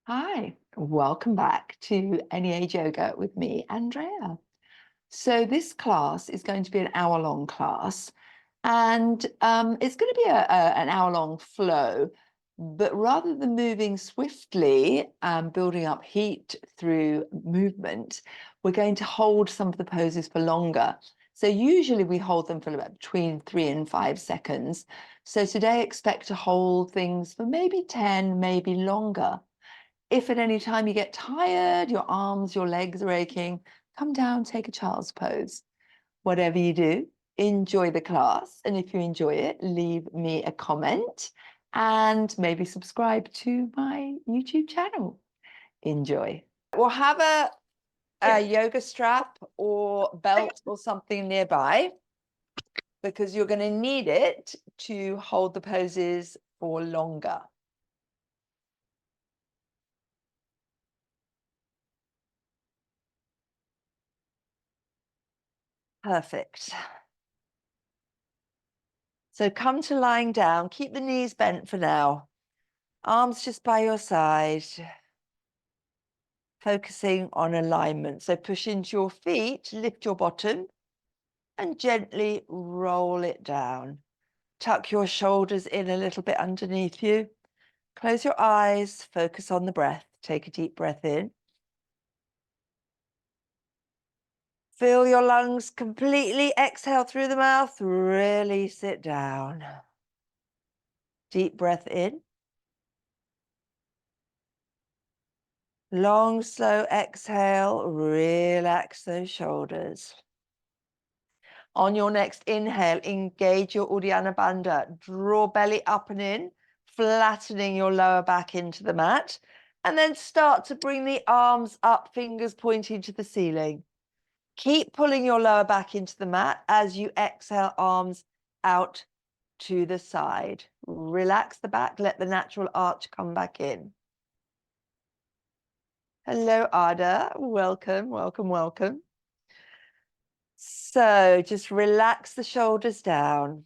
Hi, welcome back to AnyAgeYoga with me, Andrea. So this class is going to be an hour-long class, and it's going to be an hour-long flow, but rather than moving swiftly and building up heat through movement, we're going to hold some of the poses for longer. So usually we hold them for about between 3 and 5 seconds. So today expect to hold things for maybe 10, maybe longer. If at any time you get tired, your arms, your legs are aching, come down, take a child's pose. Whatever you do, enjoy the class. And if you enjoy it, leave me a comment and maybe subscribe to my YouTube channel. Enjoy. We'll have a yoga strap or belt or something nearby because you're going to need it to hold the poses for longer. Perfect. So come to lying down, keep the knees bent for now. Arms just by your side. Focusing on alignment. So push into your feet, lift your bottom and gently roll it down. Tuck your shoulders in a little bit underneath you. Close your eyes, focus on the breath. Take a deep breath in. Fill your lungs completely. Exhale through the mouth. Release it down. Deep breath in. Long, slow exhale. Relax those shoulders. On your next inhale, engage your Uddiyana Bandha. Draw belly up and in, flattening your lower back into the mat. And then start to bring the arms up, fingers pointing to the ceiling. Keep pulling your lower back into the mat as you exhale, arms out to the side. Relax the back, let the natural arch come back in. Hello, Ardha. Welcome, welcome, welcome. So just relax the shoulders down,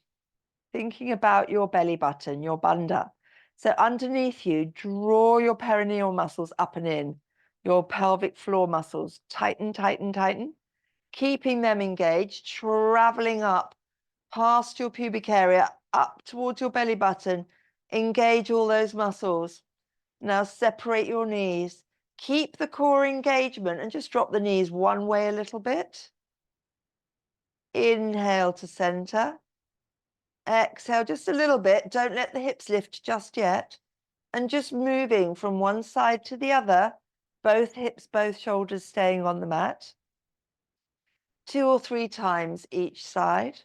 thinking about your belly button, your bandha. So underneath you, draw your perineal muscles up and in, your pelvic floor muscles, tighten, tighten, tighten, keeping them engaged, traveling up past your pubic area, up towards your belly button, engage all those muscles. Now separate your knees, keep the core engagement and just drop the knees one way a little bit. Inhale to center. Exhale just a little bit. Don't let the hips lift just yet. And just moving from one side to the other, both hips, both shoulders staying on the mat. 2 or 3 times each side.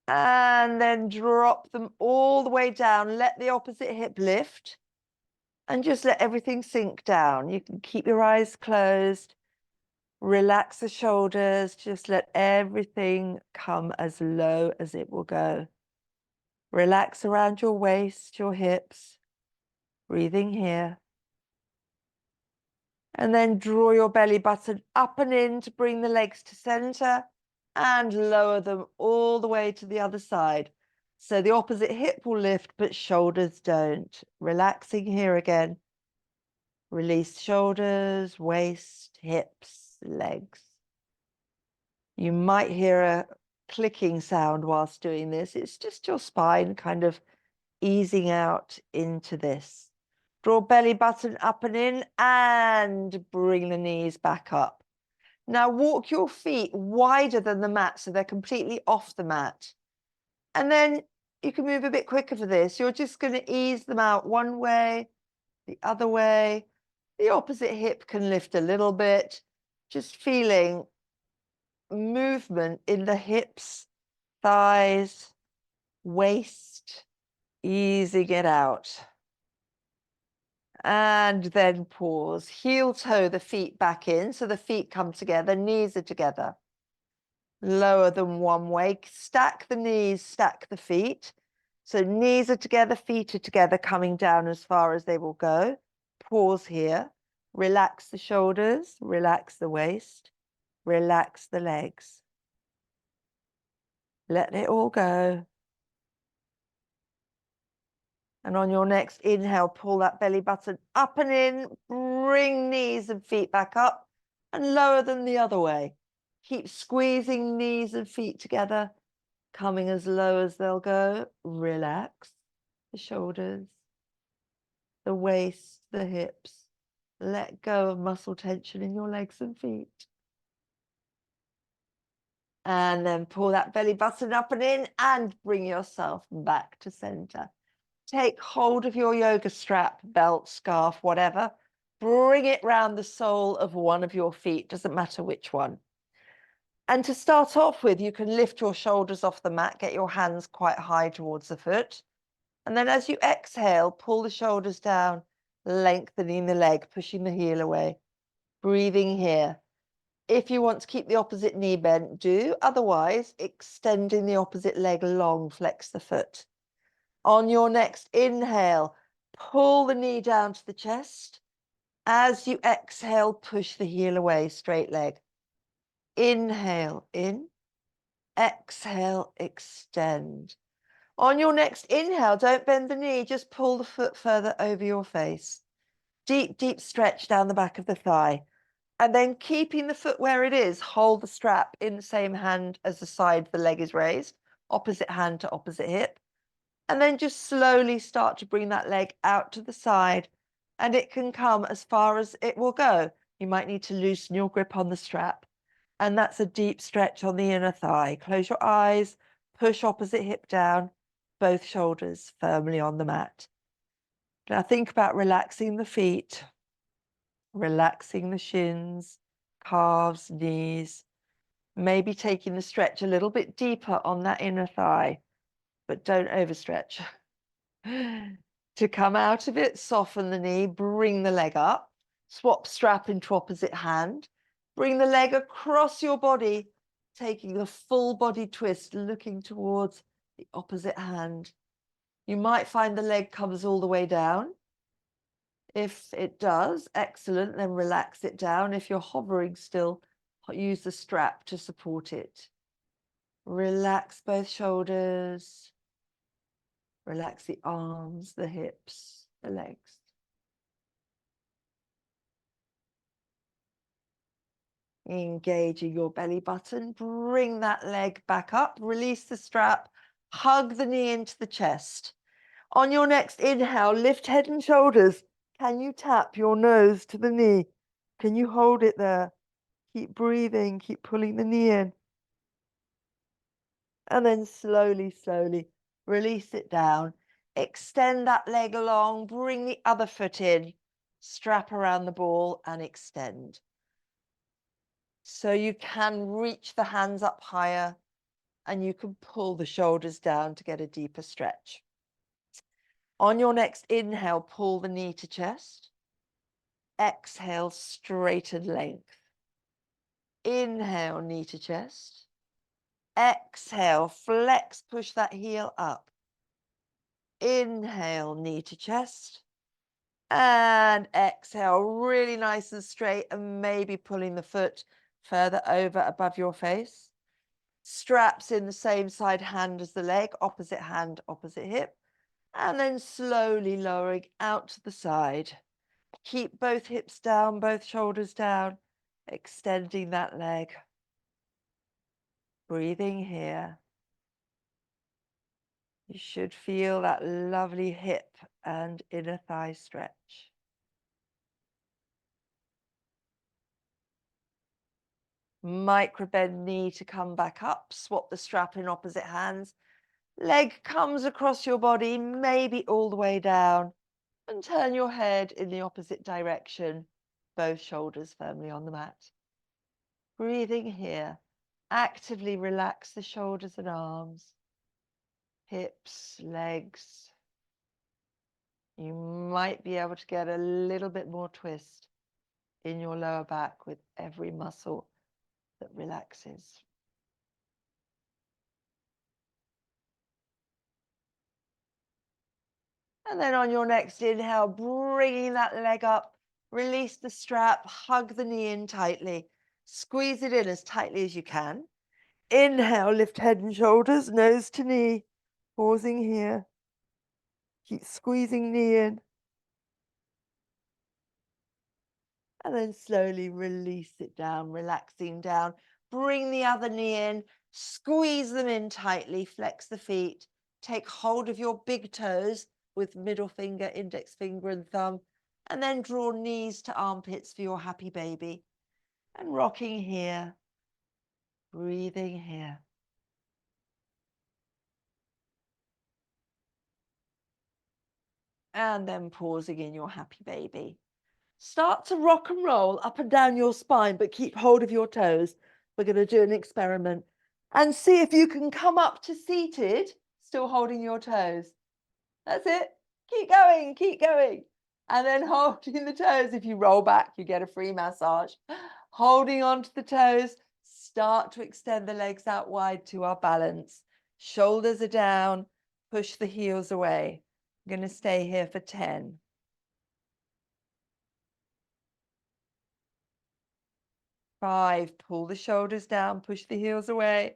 And then drop them all the way down. Let the opposite hip lift. And just let everything sink down. You can keep your eyes closed. Relax the shoulders, just let everything come as low as it will go. Relax around your waist, your hips, breathing here. And then draw your belly button up and in to bring the legs to center and lower them all the way to the other side. So the opposite hip will lift, but shoulders don't. Relaxing here again. Release shoulders, waist, hips, legs. You might hear a clicking sound whilst doing this. It's just your spine kind of easing out into this. Draw belly button up and in and bring the knees back up. Now walk your feet wider than the mat so they're completely off the mat. And then you can move a bit quicker for this. You're just going to ease them out one way, the other way. The opposite hip can lift a little bit. Just feeling movement in the hips, thighs, waist, easing it out. And then pause. Heel toe the feet back in, so the feet come together, knees are together. Lower them one way. Stack the knees, stack the feet. So knees are together, feet are together, coming down as far as they will go. Pause here. Relax the shoulders, relax the waist, relax the legs. Let it all go. And on your next inhale, pull that belly button up and in, bring knees and feet back up and lower them the other way. Keep squeezing knees and feet together, coming as low as they'll go. Relax the shoulders, the waist, the hips. Let go of muscle tension in your legs and feet. And then pull that belly button up and in and bring yourself back to center. Take hold of your yoga strap, belt, scarf, whatever. Bring it round the sole of one of your feet, doesn't matter which one. And to start off with, you can lift your shoulders off the mat, get your hands quite high towards the foot. And then as you exhale, pull the shoulders down, lengthening the leg, pushing the heel away. Breathing here. If you want to keep the opposite knee bent, do. Otherwise, extending the opposite leg long, flex the foot. On your next inhale, pull the knee down to the chest. As you exhale, push the heel away, straight leg. Inhale, in. Exhale, extend. On your next inhale, don't bend the knee, just pull the foot further over your face. Deep, deep stretch down the back of the thigh. And then keeping the foot where it is, hold the strap in the same hand as the side the leg is raised, opposite hand to opposite hip. And then just slowly start to bring that leg out to the side, and it can come as far as it will go. You might need to loosen your grip on the strap. And that's a deep stretch on the inner thigh. Close your eyes, push opposite hip down, both shoulders firmly on the mat. Now think about relaxing the feet, relaxing the shins, calves, knees, maybe taking the stretch a little bit deeper on that inner thigh, but don't overstretch. To come out of it, soften the knee, bring the leg up, swap strap into opposite hand, bring the leg across your body, taking the full body twist, looking towards the opposite hand. You might find the leg comes all the way down. If it does, excellent, then relax it down. If you're hovering still, use the strap to support it. Relax both shoulders. Relax the arms, the hips, the legs. Engaging your belly button, bring that leg back up, release the strap, hug the knee into the chest. On your next inhale, lift head and shoulders. Can you tap your nose to the knee? Can you hold it there? Keep breathing, keep pulling the knee in. And then slowly, slowly release it down. Extend that leg along, bring the other foot in, strap around the ball and extend. So you can reach the hands up higher and you can pull the shoulders down to get a deeper stretch. On your next inhale, pull the knee to chest. Exhale, straighten length. Inhale, knee to chest. Exhale, flex, push that heel up. Inhale, knee to chest. And exhale, really nice and straight, and maybe pulling the foot further over above your face. Straps in the same side hand as the leg, opposite hand, opposite hip. And then slowly lowering out to the side. Keep both hips down, both shoulders down, extending that leg. Breathing here. You should feel that lovely hip and inner thigh stretch. Micro bend knee to come back up, swap the strap in opposite hands. Leg comes across your body, maybe all the way down, and turn your head in the opposite direction, both shoulders firmly on the mat. Breathing here, actively relax the shoulders and arms, hips, legs. You might be able to get a little bit more twist in your lower back with every muscle that relaxes. And then on your next inhale, bringing that leg up, release the strap, hug the knee in tightly, squeeze it in as tightly as you can. Inhale, lift head and shoulders, nose to knee, pausing here. Keep squeezing knee in. And then slowly release it down, relaxing down. Bring the other knee in, squeeze them in tightly, flex the feet. Take hold of your big toes with middle finger, index finger and thumb, and then draw knees to armpits for your happy baby. And rocking here, breathing here. And then pausing in your happy baby. Start to rock and roll up and down your spine, but keep hold of your toes. We're going to do an experiment and see if you can come up to seated, still holding your toes. That's it. Keep going, keep going. And then holding the toes. If you roll back, you get a free massage. Holding onto the toes, start to extend the legs out wide to our balance. Shoulders are down, push the heels away. I'm going to stay here for 10. 5, pull the shoulders down, push the heels away.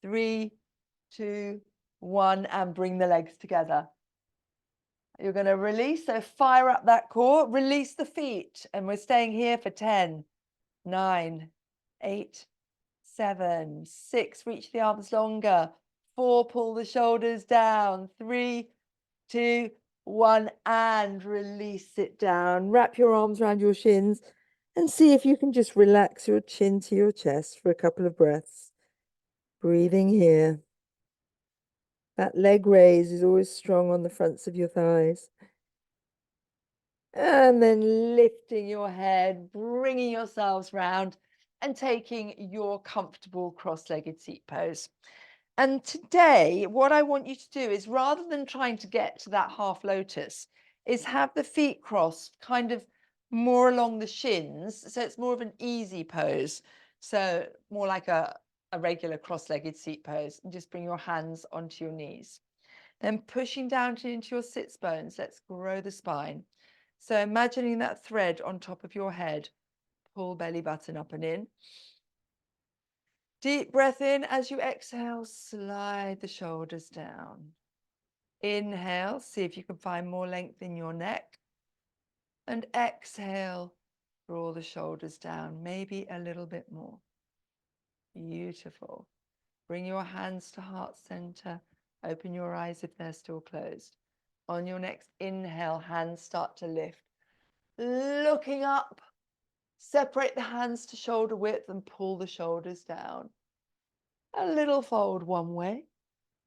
3, 2, 1, and bring the legs together. You're going to release, so fire up that core, release the feet, and we're staying here for 10, 9, 8, 7, 6, reach the arms longer. 4, pull the shoulders down. 3, 2, 1, and release it down. Wrap your arms around your shins and see if you can just relax your chin to your chest for a couple of breaths. Breathing here. That leg raise is always strong on the fronts of your thighs. And then lifting your head, bringing yourselves round and taking your comfortable cross-legged seat pose. And today, what I want you to do is, rather than trying to get to that half lotus, is have the feet crossed kind of more along the shins. So it's more of an easy pose. So more like a regular cross-legged seat pose. And just bring your hands onto your knees. Then pushing down into your sits bones. Let's grow the spine. So imagining that thread on top of your head. Pull belly button up and in. Deep breath in. As you exhale, slide the shoulders down. Inhale, see if you can find more length in your neck. And exhale, draw the shoulders down, maybe a little bit more. Beautiful. Bring your hands to heart center. Open your eyes if they're still closed. On your next inhale, hands start to lift. Looking up, separate the hands to shoulder width and pull the shoulders down. A little fold one way.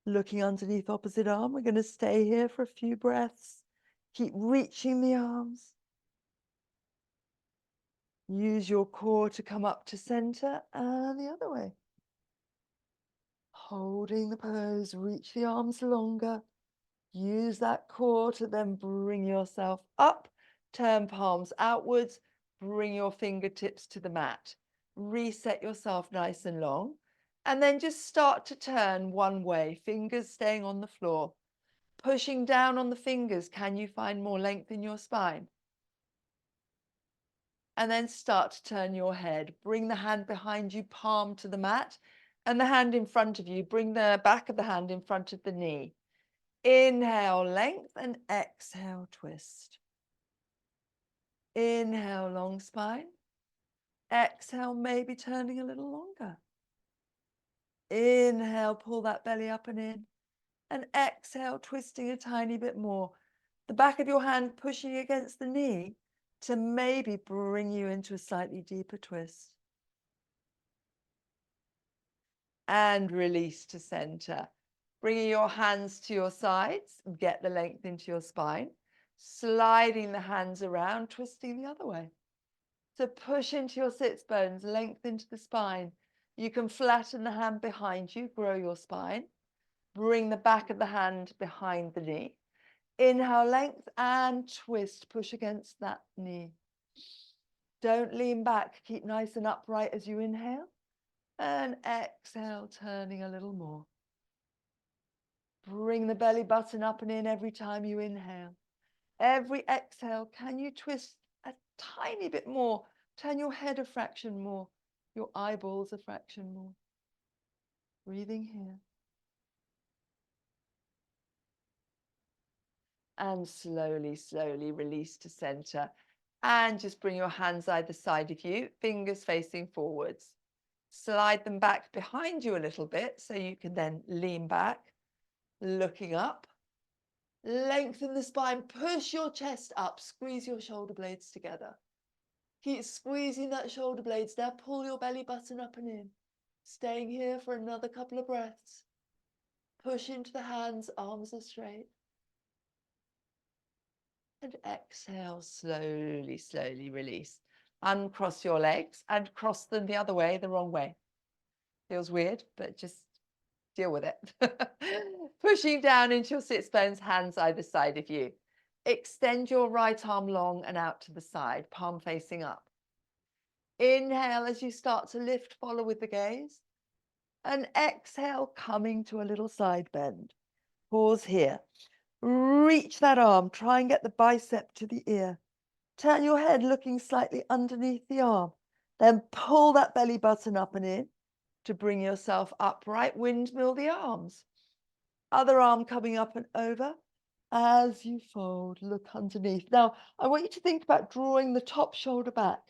Looking underneath opposite arm. We're going to stay here for a few breaths. Keep reaching the arms. Use your core to come up to center and the other way. Holding the pose, reach the arms longer. Use that core to then bring yourself up. Turn palms outwards. Bring your fingertips to the mat. Reset yourself nice and long. And then just start to turn one way, fingers staying on the floor. Pushing down on the fingers, can you find more length in your spine? And then start to turn your head. Bring the hand behind you, palm to the mat, and the hand in front of you. Bring the back of the hand in front of the knee. Inhale, length, and exhale, twist. Inhale, long spine. Exhale, maybe turning a little longer. Inhale, pull that belly up and in. And exhale, twisting a tiny bit more. The back of your hand pushing against the knee to maybe bring you into a slightly deeper twist. And release to center. Bringing your hands to your sides, get the length into your spine. Sliding the hands around, twisting the other way. So push into your sits bones, length into the spine. You can flatten the hand behind you, grow your spine. Bring the back of the hand behind the knee. Inhale, length and twist. Push against that knee. Don't lean back. Keep nice and upright as you inhale. And exhale, turning a little more. Bring the belly button up and in every time you inhale. Every exhale, can you twist a tiny bit more? Turn your head a fraction more. Your eyeballs a fraction more. Breathing here. and slowly, slowly release to center. And just bring your hands either side of you, fingers facing forwards. Slide them back behind you a little bit so you can then lean back, looking up. Lengthen the spine, push your chest up, squeeze your shoulder blades together. Keep squeezing that shoulder blades. Now pull your belly button up and in. Staying here for another couple of breaths. Push into the hands, arms are straight. And exhale, slowly, slowly release. Uncross your legs and cross them the other way, the wrong way. Feels weird, but just deal with it. Pushing down into your sits bones, hands either side of you. Extend your right arm long and out to the side, palm facing up. Inhale as you start to lift, follow with the gaze. And exhale, coming to a little side bend. Pause here. Reach that arm, try and get the bicep to the ear. Turn your head looking slightly underneath the arm. Then pull that belly button up and in to bring yourself upright. Windmill the arms. Other arm coming up and over. As you fold, look underneath. Now, I want you to think about drawing the top shoulder back.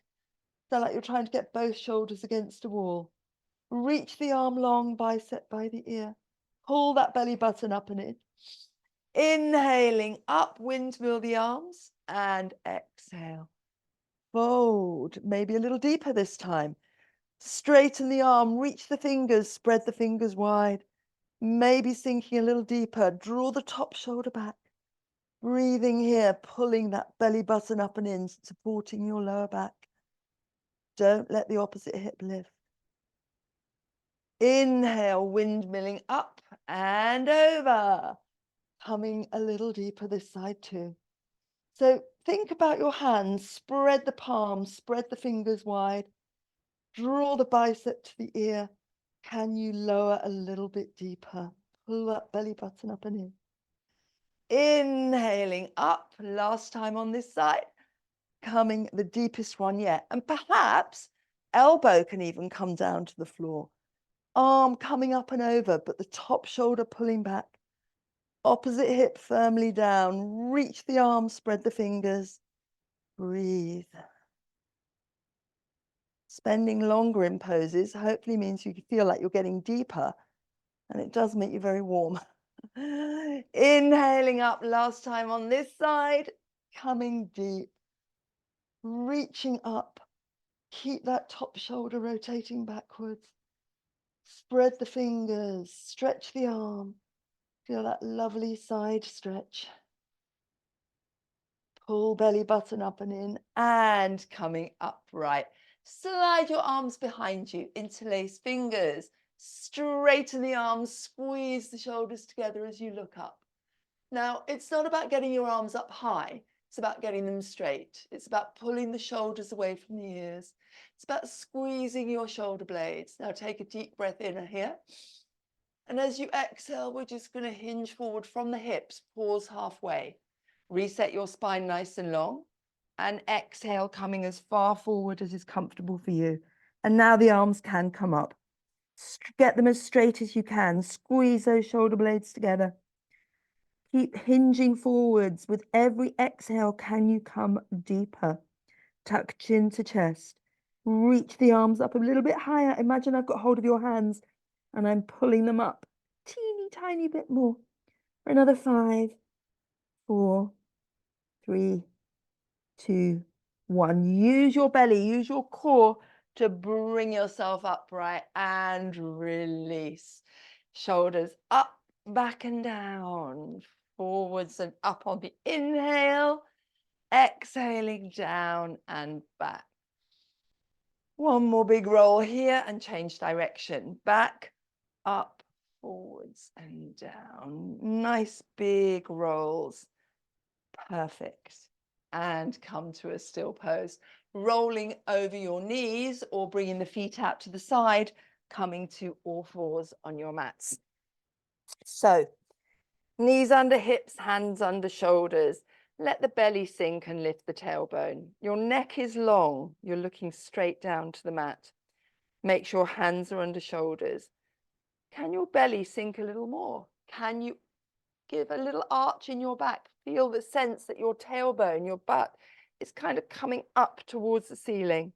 So like you're trying to get both shoulders against a wall. Reach the arm long, bicep by the ear. Pull that belly button up and in. Inhaling up, windmill the arms, and exhale. Fold, maybe a little deeper this time. Straighten the arm, reach the fingers, spread the fingers wide. Maybe sinking a little deeper, draw the top shoulder back. Breathing here, pulling that belly button up and in, supporting your lower back. Don't let the opposite hip lift. Inhale, windmilling up and over. Coming a little deeper this side too. So think about your hands, spread the palms, spread the fingers wide. Draw the bicep to the ear. Can you lower a little bit deeper? Pull that belly button up and in. Inhaling up, last time on this side. Coming the deepest one yet. And perhaps elbow can even come down to the floor. Arm coming up and over, but the top shoulder pulling back. Opposite hip firmly down. Reach the arm, spread the fingers. Breathe. Spending longer in poses hopefully means you feel like you're getting deeper, and it does make you very warm. Inhaling up, last time on this side. Coming deep. Reaching up. Keep that top shoulder rotating backwards. Spread the fingers, stretch the arm. Feel that lovely side stretch. Pull belly button up and in, and coming upright. Slide your arms behind you, interlace fingers, straighten the arms, squeeze the shoulders together as you look up. Now, it's not about getting your arms up high. It's about getting them straight. It's about pulling the shoulders away from the ears. It's about squeezing your shoulder blades. Now take a deep breath in here. And as you exhale, we're just going to hinge forward from the hips, pause halfway. Reset your spine nice and long. And exhale, coming as far forward as is comfortable for you. And now the arms can come up. Get them as straight as you can. Squeeze those shoulder blades together. Keep hinging forwards. With every exhale, can you come deeper? Tuck chin to chest. Reach the arms up a little bit higher. Imagine I've got hold of your hands and I'm pulling them up. Teeny tiny bit more. For another 5, 4, 3, 2, 1. Use your belly, use your core to bring yourself upright and release. Shoulders up, back and down. Forwards and up on the inhale, exhaling down and back. One more big roll here and change direction. Back, up, forwards and down. Nice big rolls. Perfect. And come to a still pose. Rolling over your knees or bringing the feet out to the side, coming to all fours on your mats. So, knees under hips, hands under shoulders. Let the belly sink and lift the tailbone. Your neck is long. You're looking straight down to the mat. Make sure hands are under shoulders. Can your belly sink a little more? Can you give a little arch in your back. Feel the sense that your tailbone, your butt, is kind of coming up towards the ceiling.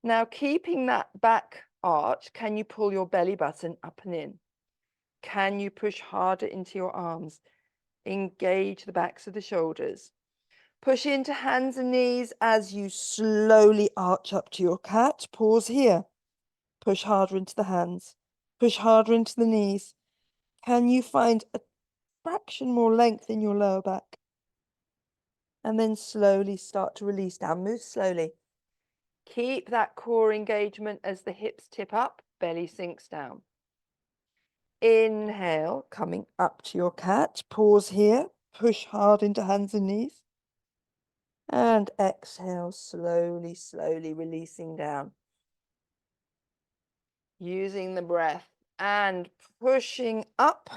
Now, keeping that back arch, can you pull your belly button up and in? Can you push harder into your arms? Engage the backs of the shoulders. Push into hands and knees as you slowly arch up to your cat. Pause here. Push harder into the hands. Push harder into the knees. Can you find a fraction more length in your lower back? And then slowly start to release down. Move slowly. Keep that core engagement as the hips tip up, belly sinks down. Inhale, coming up to your cat. Pause here. Push hard into hands and knees. And exhale, slowly, slowly releasing down. Using the breath and pushing up.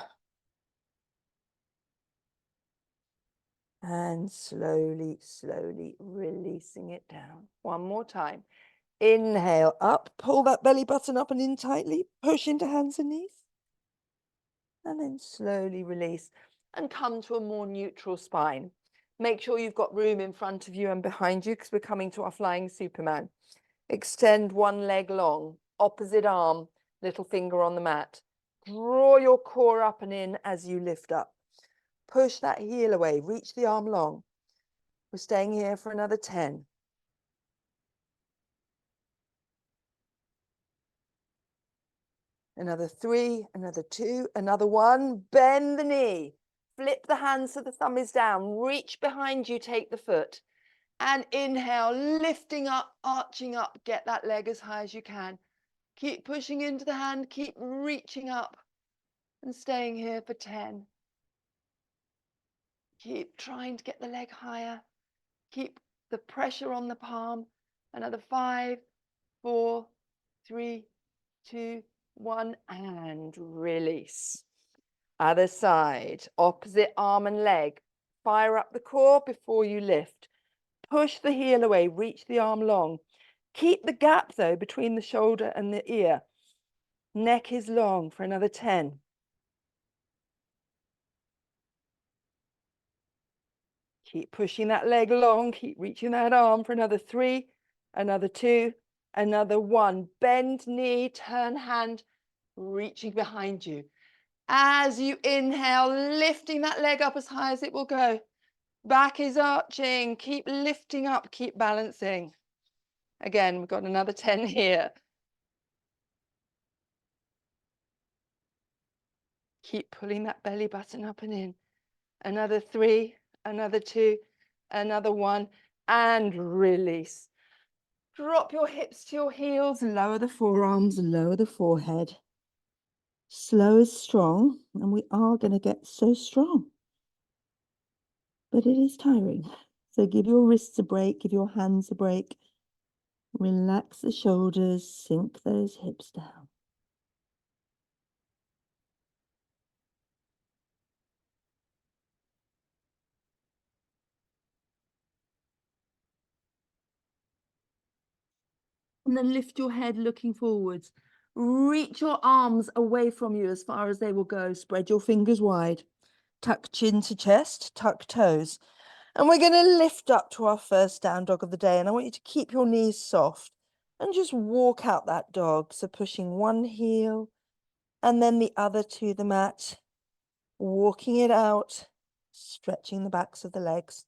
And slowly, slowly releasing it down. One more time. Inhale up, pull that belly button up and in tightly. Push into hands and knees. And then slowly release and come to a more neutral spine. Make sure you've got room in front of you and behind you because we're coming to our flying Superman. Extend one leg long, opposite arm, little finger on the mat. Draw your core up and in as you lift up. Push that heel away, reach the arm long. We're staying here for another 10. Another 3, another 2, another 1. Bend the knee. Flip the hand so the thumb is down. Reach behind you, take the foot. And inhale, lifting up, arching up. Get that leg as high as you can. Keep pushing into the hand, keep reaching up and staying here for 10. Keep trying to get the leg higher. Keep the pressure on the palm. Another 5, 4, 3, 2, 1, and release. Other side, opposite arm and leg. Fire up the core before you lift. Push the heel away, reach the arm long. Keep the gap though between the shoulder and the ear. Neck is long for another 10. Keep pushing that leg long, keep reaching that arm for another 3, another 2, another 1. Bend knee, turn hand, reaching behind you. As you inhale, lifting that leg up as high as it will go. Back is arching, keep lifting up, keep balancing. Again, we've got another 10 here. Keep pulling that belly button up and in. Another 3, another 2, another 1, and release. Drop your hips to your heels, lower the forearms, lower the forehead. Slow is strong, and we are going to get so strong. But it is tiring. So give your wrists a break, give your hands a break. Relax the shoulders, sink those hips down. And then lift your head looking forwards. Reach your arms away from you as far as they will go. Spread your fingers wide. Tuck chin to chest, tuck toes. And we're going to lift up to our first down dog of the day. And I want you to keep your knees soft and just walk out that dog. So pushing one heel and then the other to the mat. Walking it out, stretching the backs of the legs.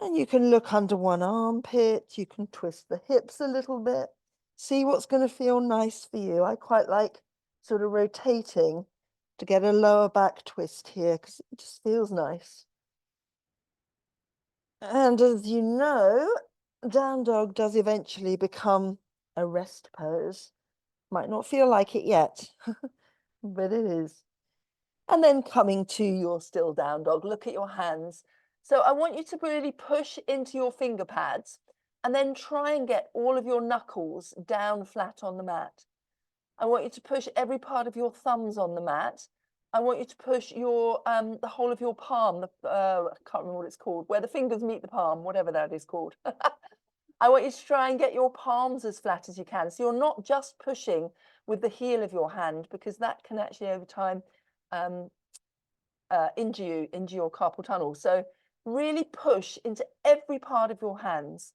And you can look under one armpit, you can twist the hips a little bit, see what's going to feel nice for you. I quite like sort of rotating to get a lower back twist here because it just feels nice. And as you know, down dog does eventually become a rest pose. Might not feel like it yet, but it is. And then coming to your still down dog, look at your hands. So I want you to really push into your finger pads and then try and get all of your knuckles down flat on the mat. I want you to push every part of your thumbs on the mat. I want you to push your the whole of your palm, I can't remember what it's called, where the fingers meet the palm, whatever that is called. I want you to try and get your palms as flat as you can. So you're not just pushing with the heel of your hand because that can actually over time injure you, injure your carpal tunnel. So really push into every part of your hands,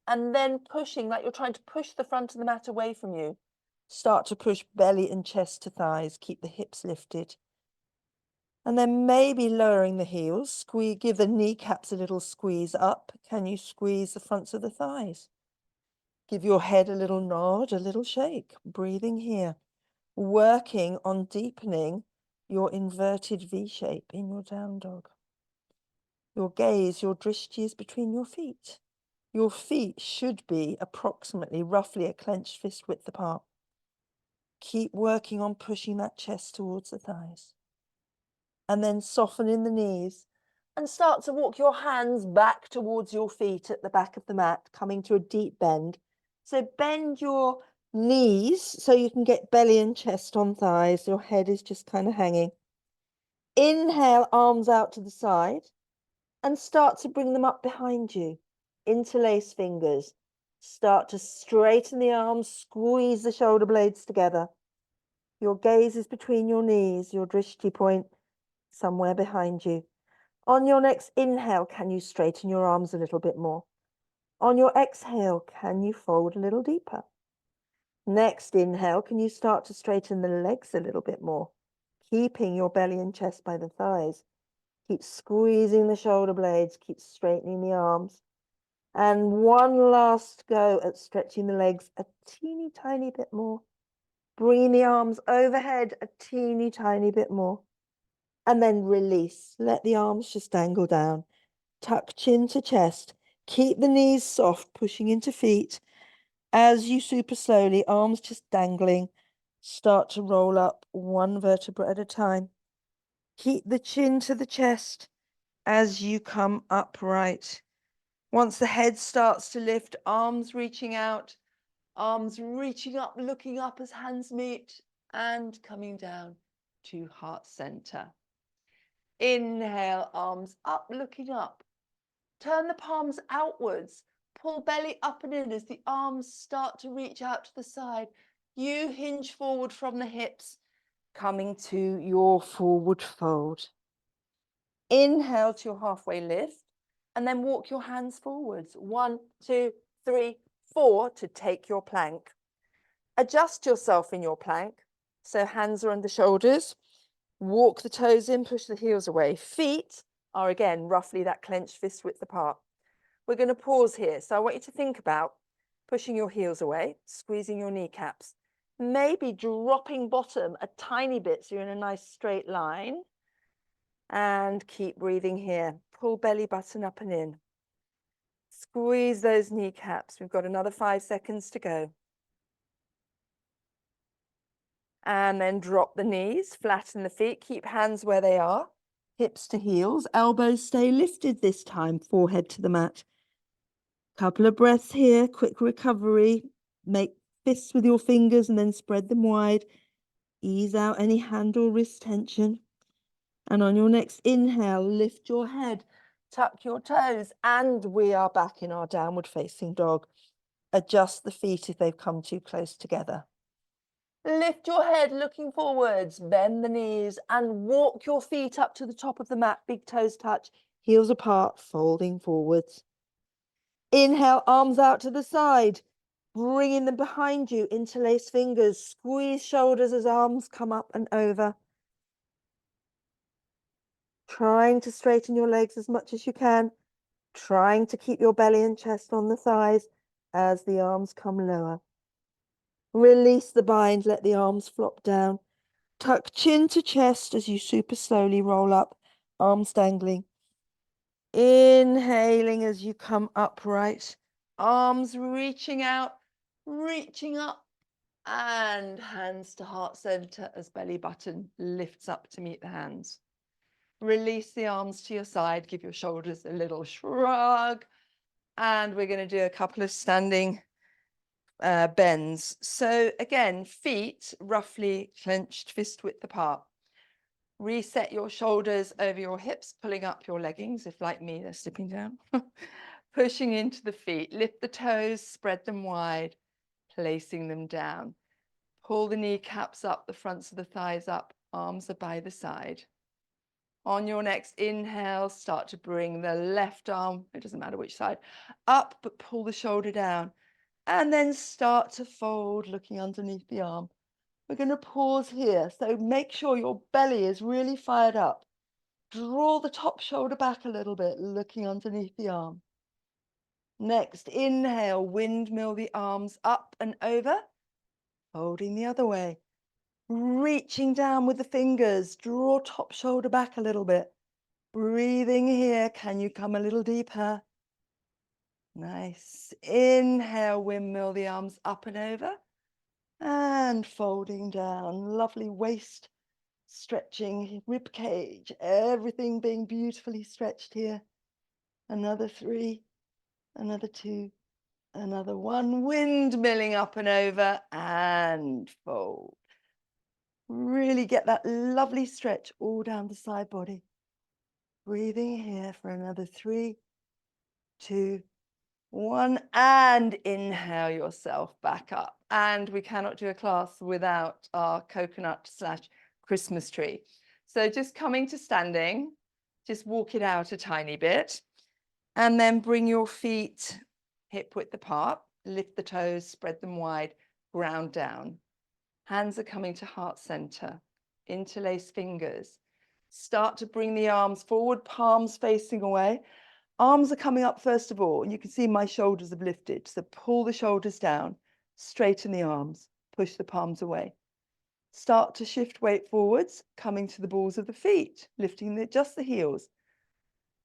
and then pushing like you're trying to push the front of the mat away from you. Start to push belly and chest to thighs. Keep the hips lifted. And then maybe lowering the heels. Squeeze, give the kneecaps a little squeeze up. Can you squeeze the fronts of the thighs? Give your head a little nod, a little shake. Breathing here. Working on deepening your inverted V shape in your down dog. Your gaze, your drishti is between your feet. Your feet should be approximately, roughly a clenched fist width apart. Keep working on pushing that chest towards the thighs. And then soften in the knees and start to walk your hands back towards your feet at the back of the mat, coming to a deep bend. So bend your knees so you can get belly and chest on thighs. Your head is just kind of hanging. Inhale, arms out to the side, and start to bring them up behind you. Interlace fingers. Start to straighten the arms, squeeze the shoulder blades together. Your gaze is between your knees, your drishti point somewhere behind you. On your next inhale, can you straighten your arms a little bit more? On your exhale, can you fold a little deeper? Next inhale, can you start to straighten the legs a little bit more? Keeping your belly and chest by the thighs. Keep squeezing the shoulder blades, keep straightening the arms. And one last go at stretching the legs a teeny tiny bit more. Bringing the arms overhead a teeny tiny bit more. And then release. Let the arms just dangle down. Tuck chin to chest. Keep the knees soft, pushing into feet. As you super slowly, arms just dangling, start to roll up one vertebra at a time. Keep the chin to the chest as you come upright. Once the head starts to lift, arms reaching out, arms reaching up, looking up as hands meet, and coming down to heart center. Inhale, arms up, looking up. Turn the palms outwards. Pull belly up and in as the arms start to reach out to the side. You hinge forward from the hips, coming to your forward fold. Inhale to your halfway lift, and then walk your hands forwards. 1, 2, 3, 4 to take your plank. Adjust yourself in your plank. So hands are under shoulders. Walk the toes in, push the heels away. Feet are again roughly that clenched fist width apart. We're going to pause here. So I want you to think about pushing your heels away, squeezing your kneecaps, maybe dropping bottom a tiny bit so you're in a nice straight line. And keep breathing here. Pull belly button up and in. Squeeze those kneecaps. We've got another 5 seconds to go. And then drop the knees, flatten the feet, keep hands where they are. Hips to heels, elbows stay lifted this time, forehead to the mat. Couple of breaths here, quick recovery. Make fists with your fingers and then spread them wide. Ease out any hand or wrist tension. And on your next inhale, lift your head, tuck your toes, and we are back in our downward facing dog. Adjust the feet if they've come too close together. Lift your head looking forwards, bend the knees, and walk your feet up to the top of the mat. Big toes touch, heels apart, folding forwards. Inhale, arms out to the side, bringing them behind you, interlace fingers, squeeze shoulders as arms come up and over. Trying to straighten your legs as much as you can, trying to keep your belly and chest on the thighs as the arms come lower. Release the bind, let the arms flop down. Tuck chin to chest as you super slowly roll up, arms dangling. Inhaling as you come upright, arms reaching out, reaching up, and hands to heart center as belly button lifts up to meet the hands. Release the arms to your side, give your shoulders a little shrug, and we're going to do a couple of standing bends. So again, feet roughly clenched, fist width apart. Reset your shoulders over your hips, pulling up your leggings, if like me, they're slipping down. Pushing into the feet, lift the toes, spread them wide, placing them down. Pull the kneecaps up, the fronts of the thighs up, arms are by the side. On your next inhale, start to bring the left arm, it doesn't matter which side, up, but pull the shoulder down. And then start to fold, looking underneath the arm. We're going to pause here. So make sure your belly is really fired up. Draw the top shoulder back a little bit, looking underneath the arm. Next, inhale, windmill the arms up and over, folding the other way. Reaching down with the fingers, draw top shoulder back a little bit. Breathing here, can you come a little deeper? Nice. Inhale, windmill the arms up and over. And folding down, lovely waist stretching, rib cage, everything being beautifully stretched here. Another 3, another 2, another 1, windmilling up and over and fold. Really get that lovely stretch all down the side body. Breathing here for another 3, 2, 1, and inhale yourself back up. And we cannot do a class without our coconut/Christmas tree. So just coming to standing, just walk it out a tiny bit, and then bring your feet hip width apart, lift the toes, spread them wide, ground down. Hands are coming to heart center, interlace fingers. Start to bring the arms forward, palms facing away. Arms are coming up first of all, and you can see my shoulders have lifted. So pull the shoulders down, straighten the arms, push the palms away. Start to shift weight forwards, coming to the balls of the feet, lifting just the heels.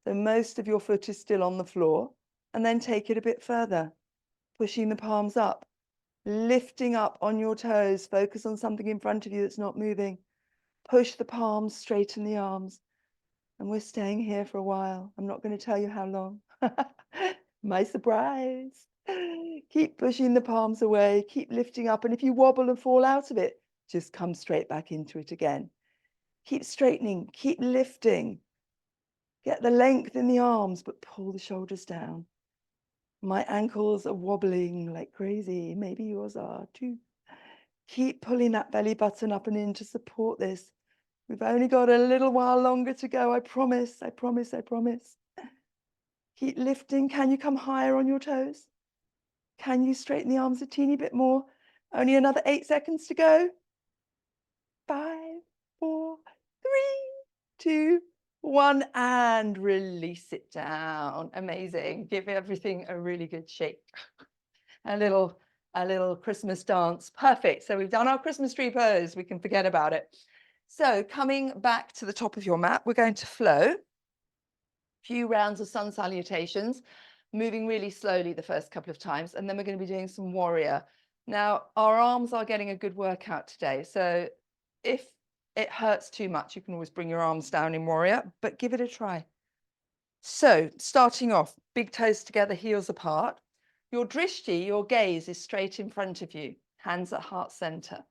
So most of your foot is still on the floor, and then take it a bit further, pushing the palms up, lifting up on your toes, focus on something in front of you that's not moving. Push the palms, straighten the arms. And we're staying here for a while. I'm not going to tell you how long. My surprise. Keep pushing the palms away, keep lifting up. And if you wobble and fall out of it, just come straight back into it again. Keep straightening, keep lifting. Get the length in the arms, but pull the shoulders down. My ankles are wobbling like crazy. Maybe yours are too. Keep pulling that belly button up and in to support this. We've only got a little while longer to go. I promise, I promise, I promise. Keep lifting. Can you come higher on your toes? Can you straighten the arms a teeny bit more? Only another 8 seconds to go. 5, 4, 3, 2, 1, and release it down. Amazing. Give everything a really good shake. A little Christmas dance. Perfect. So we've done our Christmas tree pose. We can forget about it. So coming back to the top of your mat, we're going to flow. Few rounds of sun salutations, moving really slowly the first couple of times, and then we're going to be doing some warrior. Now, our arms are getting a good workout today, so if it hurts too much, you can always bring your arms down in warrior, but give it a try. So starting off, big toes together, heels apart. Your drishti, your gaze, is straight in front of you, hands at heart center.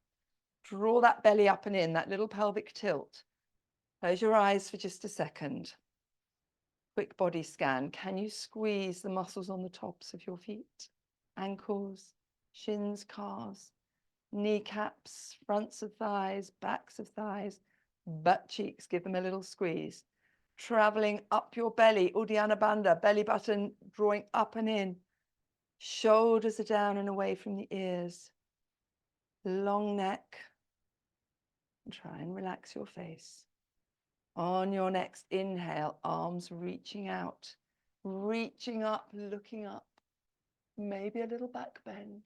Draw that belly up and in, that little pelvic tilt. Close your eyes for just a second. Quick body scan. Can you squeeze the muscles on the tops of your feet? Ankles, shins, calves, kneecaps, fronts of thighs, backs of thighs, butt cheeks. Give them a little squeeze. Traveling up your belly, Uddiyana Bandha, belly button drawing up and in. Shoulders are down and away from the ears. Long neck. Try and relax your face. On your next inhale, arms reaching out, reaching up, looking up. Maybe a little back bend.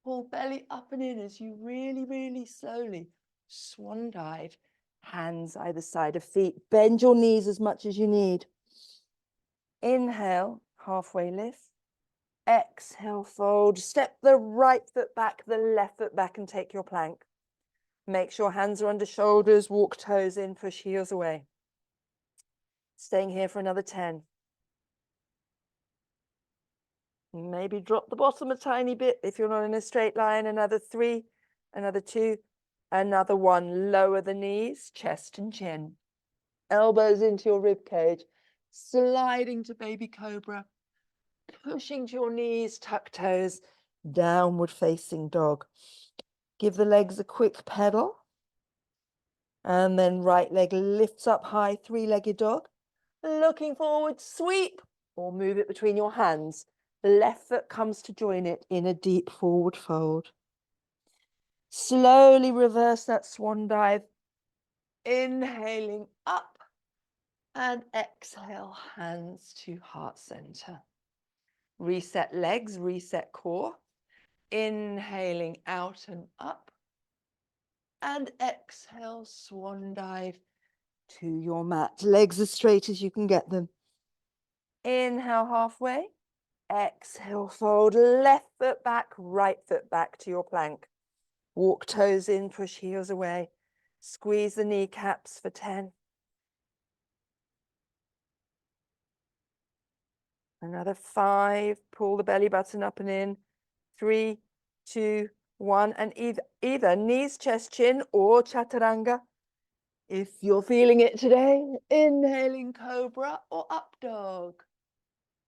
Pull belly up and in as you really, really slowly swan dive. Hands either side of feet. Bend your knees as much as you need. Inhale, halfway lift. Exhale, fold. Step the right foot back, the left foot back, and take your plank. Make sure hands are under shoulders, walk toes in, push heels away. Staying here for another 10. Maybe drop the bottom a tiny bit if you're not in a straight line. Another 3, another 2, another 1. Lower the knees, chest and chin. Elbows into your rib cage. Sliding to baby cobra. Pushing to your knees, tuck toes. Downward facing dog. Give the legs a quick pedal. And then right leg lifts up high, three-legged dog. Looking forward, sweep, or move it between your hands. Left foot comes to join it in a deep forward fold. Slowly reverse that swan dive. Inhaling up and exhale, hands to heart center. Reset legs, reset core. Inhaling out and up. And exhale, swan dive to your mat. Legs as straight as you can get them. Inhale halfway. Exhale, fold left foot back, right foot back to your plank. Walk toes in, push heels away. Squeeze the kneecaps for 10. Another 5. Pull the belly button up and in. 3, 2, 1. And either knees, chest, chin, or chaturanga. If you're feeling it today, inhaling cobra or up dog.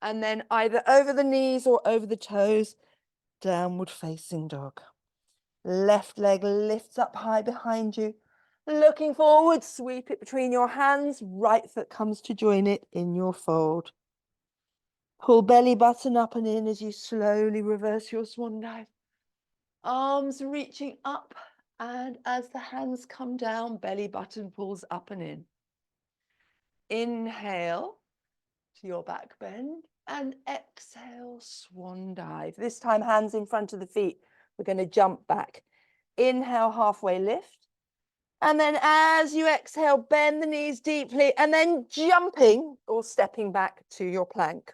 And then either over the knees or over the toes, downward facing dog. Left leg lifts up high behind you. Looking forward, sweep it between your hands. Right foot comes to join it in your fold. Pull belly button up and in as you slowly reverse your swan dive. Arms reaching up, and as the hands come down, belly button pulls up and in. Inhale to your back bend and exhale, swan dive. This time, hands in front of the feet. We're going to jump back. Inhale, halfway lift. And then as you exhale, bend the knees deeply and then jumping or stepping back to your plank.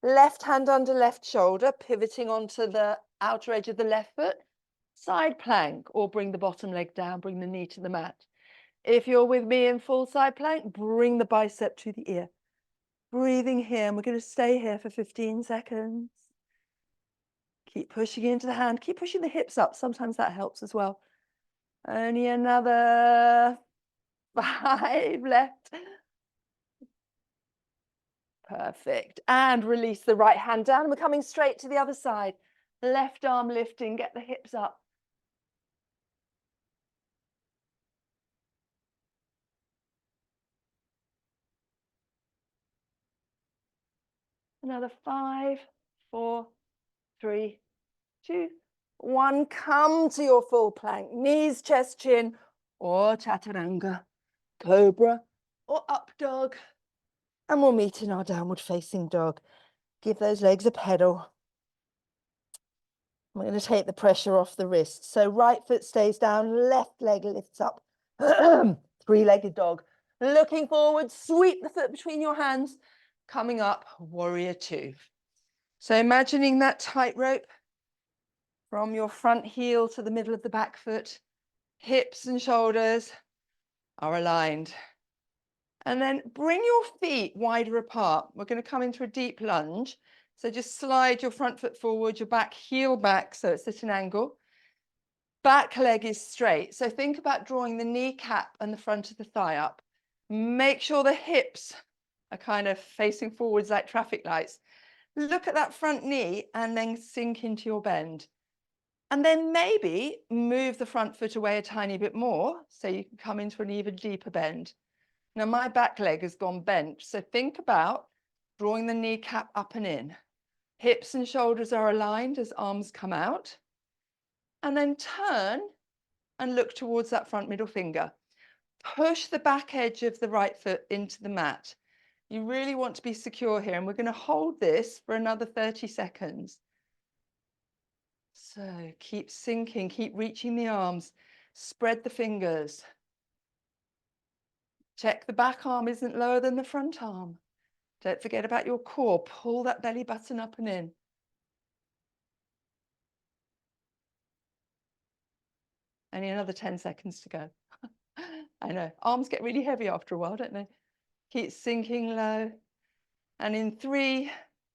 Left hand under left shoulder, pivoting onto the outer edge of the left foot. Side plank, or bring the bottom leg down, bring the knee to the mat. If you're with me in full side plank, bring the bicep to the ear. Breathing here, and we're going to stay here for 15 seconds. Keep pushing into the hand, keep pushing the hips up. Sometimes that helps as well. Only another 5 left. Perfect. And release the right hand down. We're coming straight to the other side. Left arm lifting, get the hips up. Another 5, 4, 3, 2, 1. Come to your full plank. Knees, chest, chin, or chaturanga, cobra, or up dog. And we'll meet in our downward facing dog. Give those legs a pedal. I'm going to take the pressure off the wrist. So right foot stays down, left leg lifts up. Three-legged dog. Looking forward, sweep the foot between your hands. Coming up, warrior 2. So imagining that tightrope from your front heel to the middle of the back foot. Hips and shoulders are aligned. And then bring your feet wider apart. We're going to come into a deep lunge. So just slide your front foot forward, your back heel back so it's at an angle. Back leg is straight. So think about drawing the kneecap and the front of the thigh up. Make sure the hips are kind of facing forwards like traffic lights. Look at that front knee and then sink into your bend. And then maybe move the front foot away a tiny bit more so you can come into an even deeper bend. Now my back leg has gone bent. So think about drawing the kneecap up and in. Hips and shoulders are aligned as arms come out. And then turn and look towards that front middle finger. Push the back edge of the right foot into the mat. You really want to be secure here, and we're going to hold this for another 30 seconds. So keep sinking, keep reaching the arms, spread the fingers. Check the back arm isn't lower than the front arm. Don't forget about your core. Pull that belly button up and in. Only another 10 seconds to go. I know, arms get really heavy after a while, don't they? Keep sinking low. And in 3,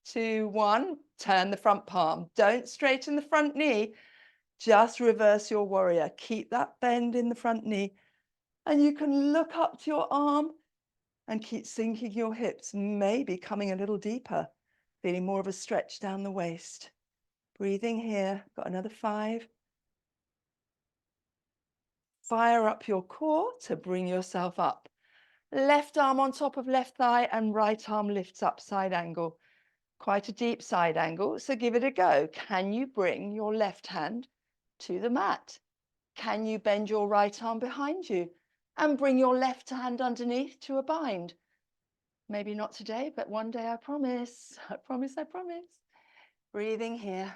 2, 1, turn the front palm. Don't straighten the front knee. Just reverse your warrior. Keep that bend in the front knee. And you can look up to your arm and keep sinking your hips, maybe coming a little deeper, feeling more of a stretch down the waist. Breathing here. Got another 5, fire up your core to bring yourself up. Left arm on top of left thigh and right arm lifts up, side angle. Quite a deep side angle, so give it a go. Can you bring your left hand to the mat? Can you bend your right arm behind you and bring your left hand underneath to a bind? Maybe not today, but one day, I promise. I promise, I promise. Breathing here.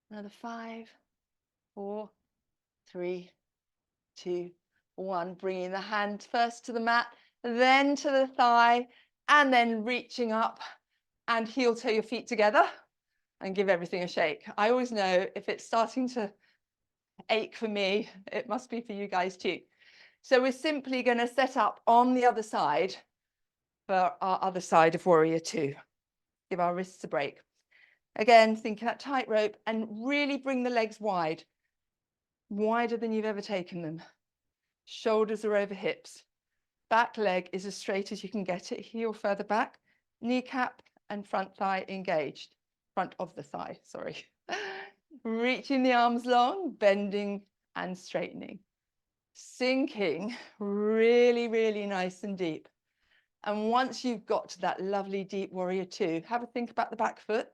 Another 5, 4, 3, 2, 1. Bringing the hand first to the mat, then to the thigh, and then reaching up and heel toe your feet together and give everything a shake. I always know if it's starting to ache for me, it must be for you guys too. So we're simply going to set up on the other side for our other side of warrior 2. Give our wrists a break. Again, think that tightrope and really bring the legs wide, wider than you've ever taken them. Shoulders are over hips. Back leg is as straight as you can get it, heel further back, kneecap and front thigh engaged. Front of the thigh, sorry. Reaching the arms long, bending and straightening. Sinking really, really nice and deep. And once you've got to that lovely deep warrior 2, have a think about the back foot.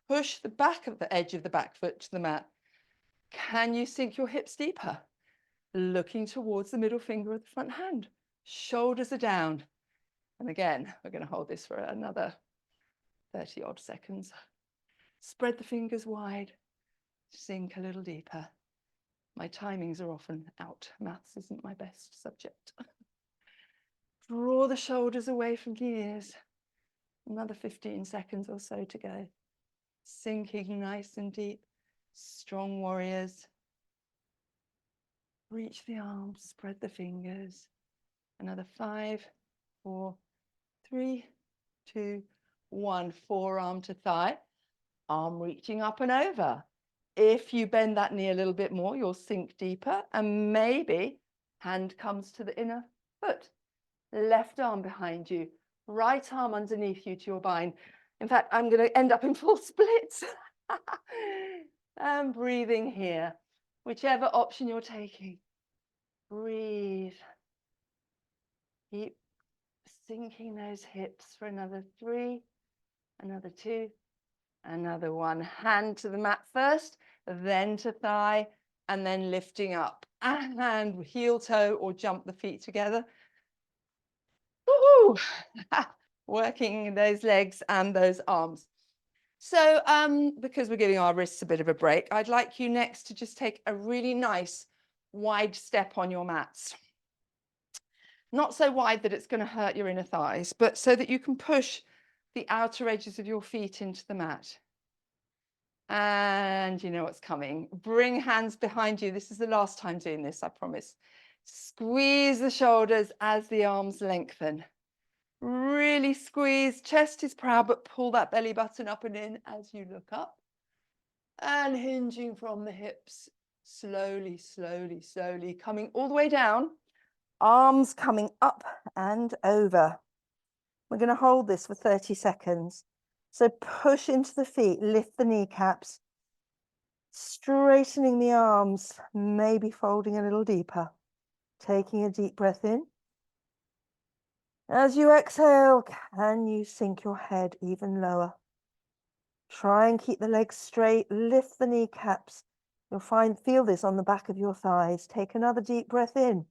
Push the back of the edge of the back foot to the mat. Can you sink your hips deeper? Looking towards the middle finger of the front hand. Shoulders are down. And again, we're going to hold this for another 30 odd seconds. Spread the fingers wide. Sink a little deeper. My timings are often out. Maths isn't my best subject. Draw the shoulders away from the ears. Another 15 seconds or so to go. Sinking nice and deep. Strong warriors. Reach the arms, spread the fingers. Another 5, 4, 3, 2, 1. Forearm to thigh. Arm reaching up and over. If you bend that knee a little bit more, you'll sink deeper and maybe hand comes to the inner foot. Left arm behind you, right arm underneath you to your bind. In fact, I'm going to end up in full splits. And breathing here, whichever option you're taking. Breathe. Keep sinking those hips for another 3, another 2, another 1. Hand to the mat first, then to thigh, and then lifting up. And heel toe or jump the feet together. Woohoo! Working those legs and those arms. So because we're giving our wrists a bit of a break, I'd like you next to just take a really nice wide step on your mats. Not so wide that it's going to hurt your inner thighs, but so that you can push the outer edges of your feet into the mat. And you know what's coming. Bring hands behind you. This is the last time doing this, I promise. Squeeze the shoulders as the arms lengthen. Really squeeze, chest is proud, but pull that belly button up and in as you look up. And hinging from the hips, slowly, slowly, slowly, coming all the way down. Arms coming up and over. We're going to hold this for 30 seconds. So push into the feet, lift the kneecaps, straightening the arms, maybe folding a little deeper. Taking a deep breath in. As you exhale, can you sink your head even lower? Try and keep the legs straight, lift the kneecaps. You'll feel this on the back of your thighs. Take another deep breath in.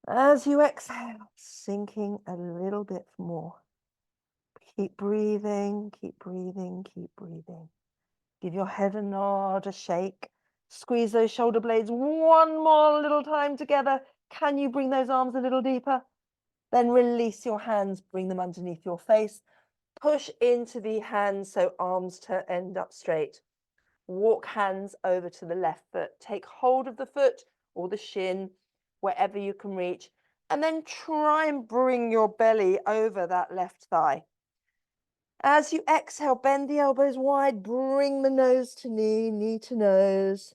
As you exhale, sinking a little bit more. Keep breathing, keep breathing, keep breathing. Give your head a nod, a shake. Squeeze those shoulder blades one more little time together. Can you bring those arms a little deeper? Then release your hands, bring them underneath your face. Push into the hands so arms to end up straight. Walk hands over to the left foot. Take hold of the foot or the shin, wherever you can reach. And then try and bring your belly over that left thigh. As you exhale, bend the elbows wide, bring the nose to knee, knee to nose.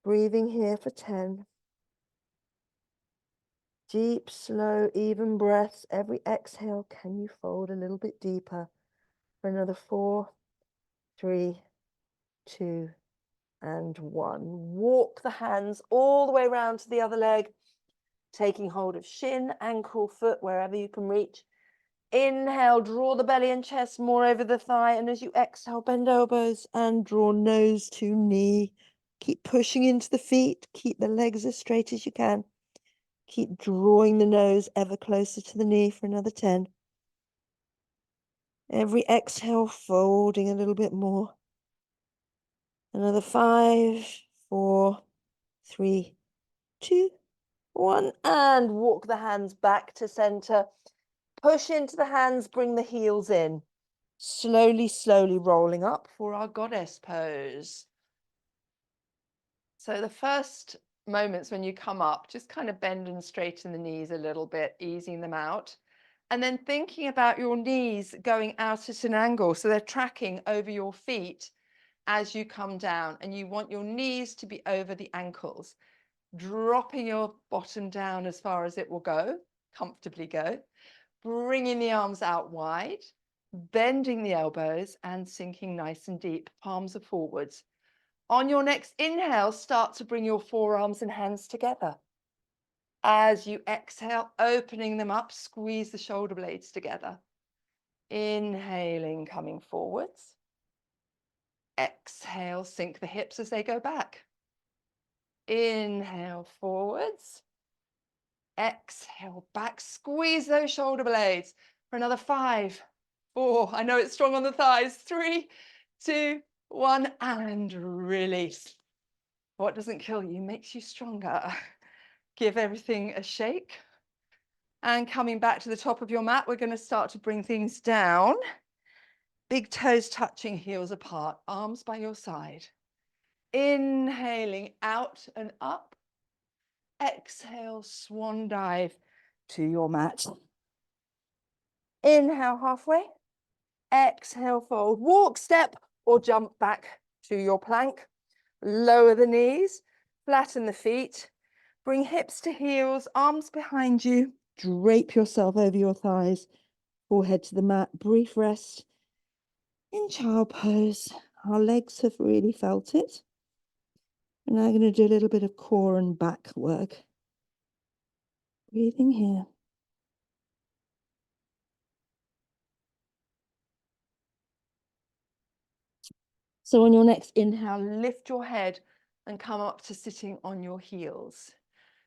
Breathing here for 10. Deep, slow, even breaths. Every exhale, can you fold a little bit deeper? For another 4, 3, 2, and 1. Walk the hands all the way around to the other leg, taking hold of shin, ankle, foot, wherever you can reach. Inhale, draw the belly and chest more over the thigh. And as you exhale, bend elbows and draw nose to knee. Keep pushing into the feet. Keep the legs as straight as you can. Keep drawing the nose ever closer to the knee for another 10. Every exhale, folding a little bit more. Another 5, 4, 3, 2, 1. And walk the hands back to center. Push into the hands, bring the heels in. Slowly, slowly rolling up for our goddess pose. So the first moments when you come up, just kind of bend and straighten the knees a little bit, easing them out. And then thinking about your knees going out at an angle, so they're tracking over your feet as you come down, and you want your knees to be over the ankles, dropping your bottom down as far as it will go, comfortably go, bringing the arms out wide, bending the elbows and sinking nice and deep, palms are forwards. On your next inhale, start to bring your forearms and hands together. As you exhale, opening them up, squeeze the shoulder blades together. Inhaling, coming forwards. Exhale, sink the hips as they go back. Inhale, forwards. Exhale, back, squeeze those shoulder blades for another 5, 4, I know it's strong on the thighs, 3, 2, 1, and release. What doesn't kill you makes you stronger. Give everything a shake. And coming back to the top of your mat, we're going to start to bring things down. Big toes touching, heels apart, arms by your side. Inhaling out and up. Exhale, swan dive to your mat. Inhale halfway. Exhale, fold. Walk, step, or jump back to your plank. Lower the knees, flatten the feet. Bring hips to heels, arms behind you. Drape yourself over your thighs. Forehead to the mat. Brief rest in child pose. Our legs have really felt it. We're now going to do a little bit of core and back work. Breathing here. So on your next inhale, lift your head and come up to sitting on your heels.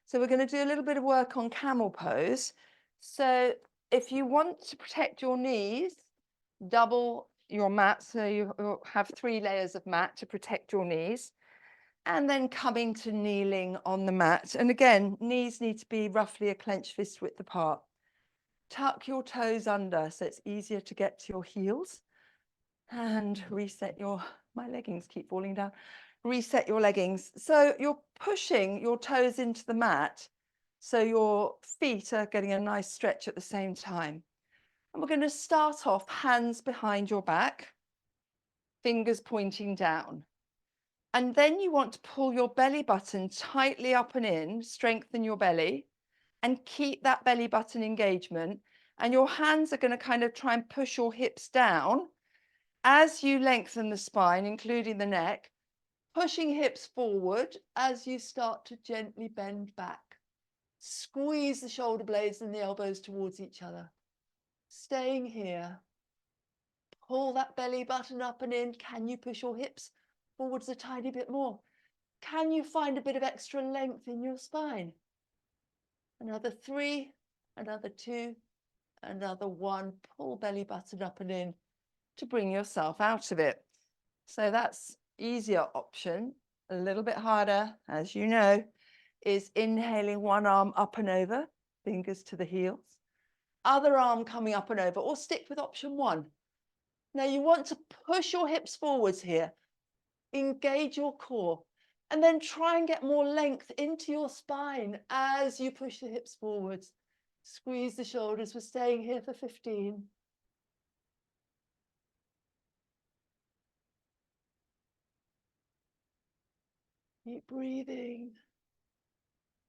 So we're going to do a little bit of work on camel pose. So if you want to protect your knees, double your mat. So you have 3 layers of mat to protect your knees. And then coming to kneeling on the mat. And again, knees need to be roughly a clenched fist width apart. Tuck your toes under so it's easier to get to your heels. And reset my leggings keep falling down. Reset your leggings. So you're pushing your toes into the mat. So your feet are getting a nice stretch at the same time. And we're going to start off hands behind your back, fingers pointing down. And then you want to pull your belly button tightly up and in, strengthen your belly, and keep that belly button engagement. And your hands are going to kind of try and push your hips down as you lengthen the spine, including the neck, pushing hips forward as you start to gently bend back. Squeeze the shoulder blades and the elbows towards each other. Staying here. Pull that belly button up and in. Can you push your hips forwards a tiny bit more? Can you find a bit of extra length in your spine? Another 3, another 2, another 1. Pull belly button up and in to bring yourself out of it. So that's easier option. A little bit harder, as you know, is inhaling one arm up and over, fingers to the heels. Other arm coming up and over, or stick with option 1. Now you want to push your hips forwards here. Engage your core. And then try and get more length into your spine as you push the hips forwards. Squeeze the shoulders. We're staying here for 15. Keep breathing.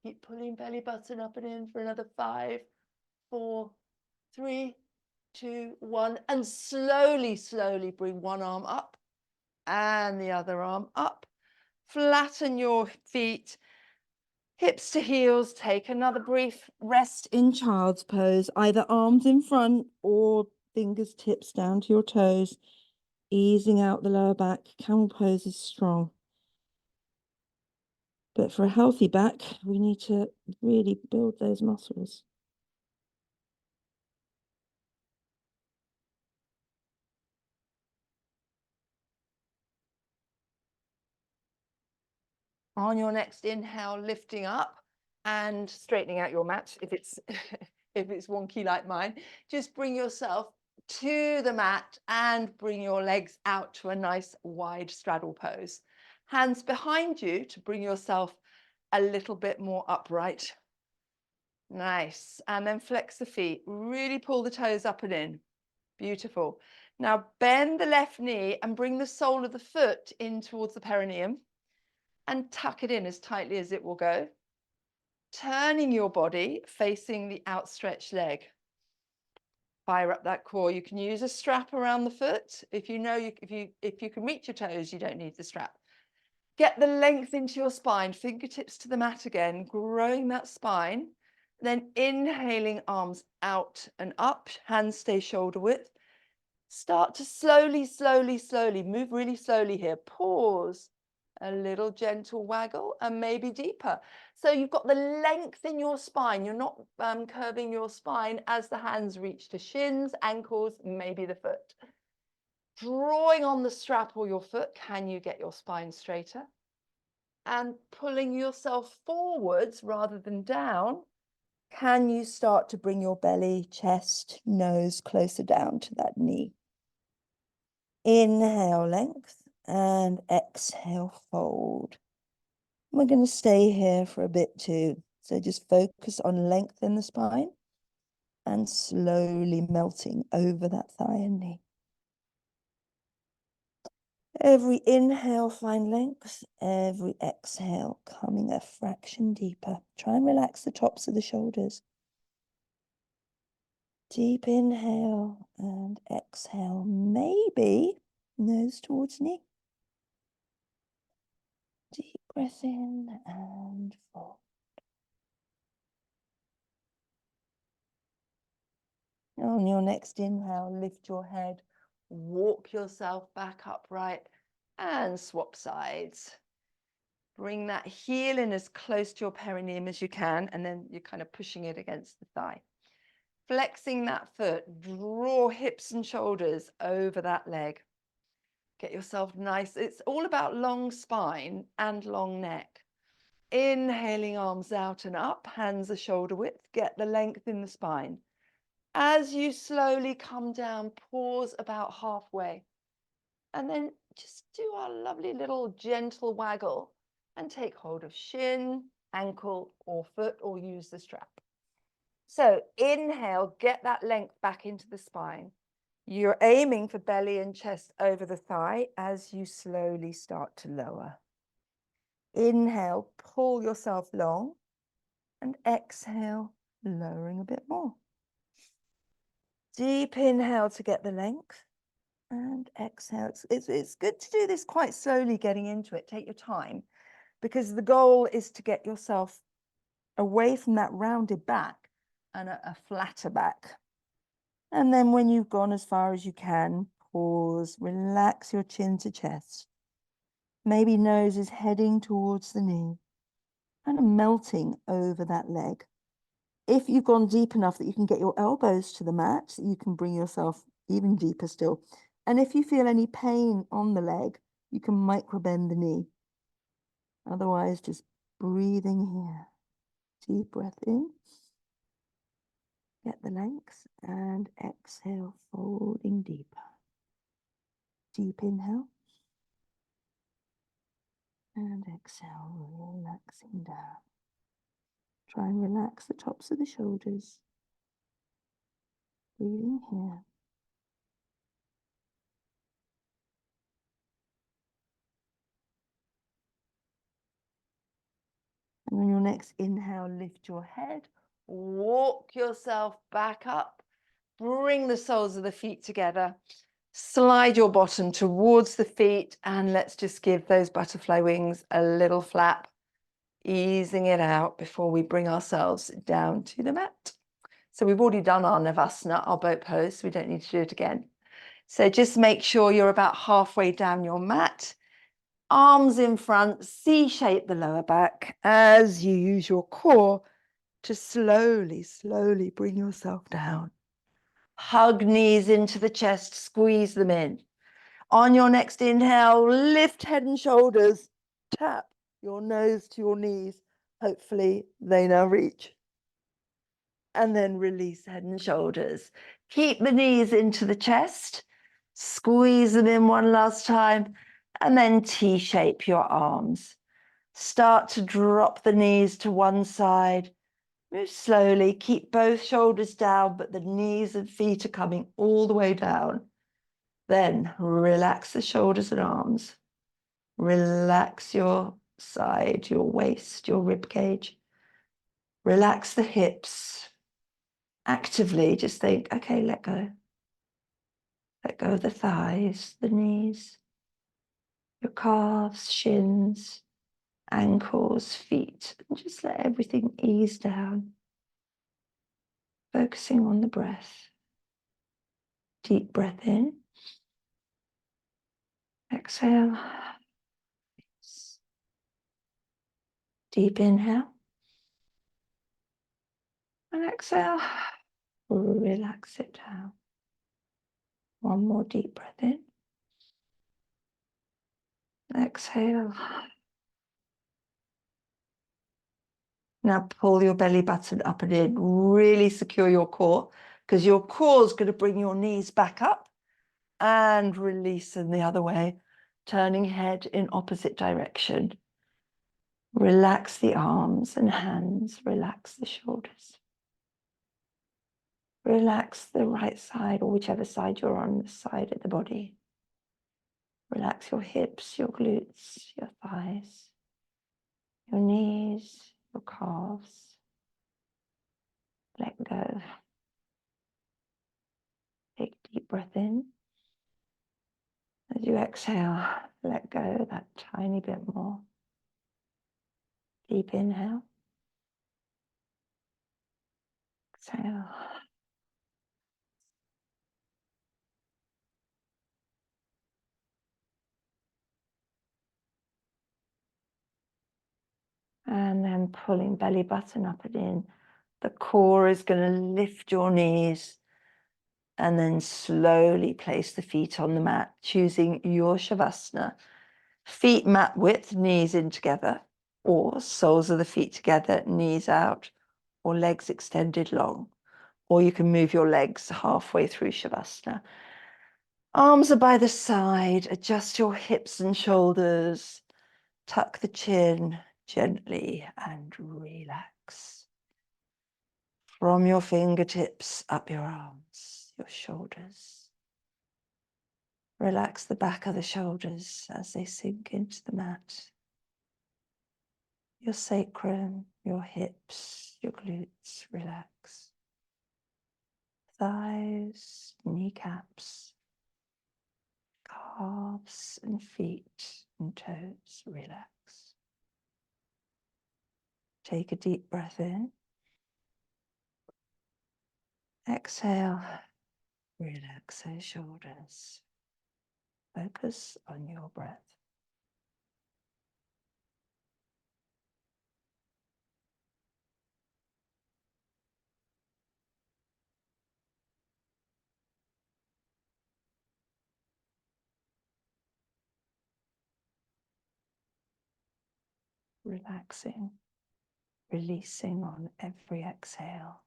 Keep pulling belly button up and in for another 5, 4, 3, 2, 1. And slowly, slowly bring one arm up and the other arm up. Flatten your feet, hips to heels. Take another brief rest in child's pose, either arms in front or fingertips down to your toes, easing out the lower back. Camel pose is strong. But for a healthy back, we need to really build those muscles. On your next inhale, lifting up and straightening out your mat if it's if it's wonky like mine. Just bring yourself to the mat and bring your legs out to a nice wide straddle pose. Hands behind you to bring yourself a little bit more upright. Nice. And then flex the feet. Really pull the toes up and in. Beautiful. Now bend the left knee and bring the sole of the foot in towards the perineum and tuck it in as tightly as it will go. Turning your body facing the outstretched leg. Fire up that core. You can use a strap around the foot. If you know if you can reach your toes, you don't need the strap. Get the length into your spine, fingertips to the mat again, growing that spine. Then inhaling, arms out and up, hands stay shoulder width. Start to slowly, slowly, slowly, move really slowly here. Pause, a little gentle waggle and maybe deeper. So you've got the length in your spine. You're not curving your spine as the hands reach to shins, ankles, maybe the foot. Drawing on the strap or your foot, can you get your spine straighter? And pulling yourself forwards rather than down, can you start to bring your belly, chest, nose closer down to that knee? Inhale, length, and exhale, fold. We're going to stay here for a bit too. So just focus on length in the spine and slowly melting over that thigh and knee. Every inhale, find length. Every exhale, coming a fraction deeper. Try and relax the tops of the shoulders. Deep inhale and exhale. Maybe nose towards knee. Deep breath in and fold. On your next inhale, lift your head, walk yourself back upright and swap sides. Bring that heel in as close to your perineum as you can, and then you're kind of pushing it against the thigh. Flexing that foot, draw hips and shoulders over that leg. Get yourself nice. It's all about long spine and long neck. Inhaling, arms out and up, hands are shoulder width. Get the length in the spine. As you slowly come down, pause about halfway. And then just do our lovely little gentle waggle and take hold of shin, ankle, or foot, or use the strap. So inhale, get that length back into the spine. You're aiming for belly and chest over the thigh as you slowly start to lower. Inhale, pull yourself long, and exhale, lowering a bit more. Deep inhale to get the length, and exhale. It's good to do this quite slowly, getting into it. Take your time, because the goal is to get yourself away from that rounded back and a flatter back. And then when you've gone as far as you can, pause, relax your chin to chest. Maybe nose is heading towards the knee, kind of melting over that leg. If you've gone deep enough that you can get your elbows to the mat, you can bring yourself even deeper still. And if you feel any pain on the leg, you can micro bend the knee. Otherwise, just breathing here. Deep breath in. Get the length and exhale, folding deeper. Deep inhale. And exhale, relaxing down. Try and relax the tops of the shoulders. Breathing here. And on your next inhale, lift your head. Walk yourself back up. Bring the soles of the feet together. Slide your bottom towards the feet, and let's just give those butterfly wings a little flap, easing it out before we bring ourselves down to the mat. So we've already done our Navasana, our boat pose, so we don't need to do it again. So just make sure you're about halfway down your mat, arms in front, C-shape the lower back as you use your core to slowly, slowly bring yourself down. Hug knees into the chest, squeeze them in. On your next inhale, lift head and shoulders, tap your nose to your knees. Hopefully they now reach. And then release head and shoulders. Keep the knees into the chest, squeeze them in one last time, and then T-shape your arms. Start to drop the knees to one side. Move slowly, keep both shoulders down, but the knees and feet are coming all the way down. Then relax the shoulders and arms. Relax your side, your waist, your rib cage. Relax the hips. Actively just think, okay, let go. Let go of the thighs, the knees, your calves, shins, ankles, feet, and just let everything ease down. Focusing on the breath. Deep breath in. Exhale. Deep inhale. And exhale. Relax it down. One more deep breath in. Exhale. Now pull your belly button up and in. Really secure your core, because your core is going to bring your knees back up and release in the other way, turning head in opposite direction. Relax the arms and hands. Relax the shoulders. Relax the right side, or whichever side you're on, the side of the body. Relax your hips, your glutes, your thighs, your knees, your calves. Let go. Take a deep breath in. As you exhale, let go that tiny bit more. Deep inhale. Exhale. And then pulling belly button up and in. The core is going to lift your knees and then slowly place the feet on the mat, choosing your Shavasana. Feet mat width, knees in together, or soles of the feet together, knees out, or legs extended long. Or you can move your legs halfway through Shavasana. Arms are by the side, adjust your hips and shoulders, tuck the chin gently and relax. From your fingertips up your arms, your shoulders. Relax the back of the shoulders as they sink into the mat. Your sacrum, your hips, your glutes, relax. Thighs, kneecaps, calves and feet and toes, relax. Take a deep breath in. Exhale, relax those shoulders. Focus on your breath. Relaxing, releasing on every exhale.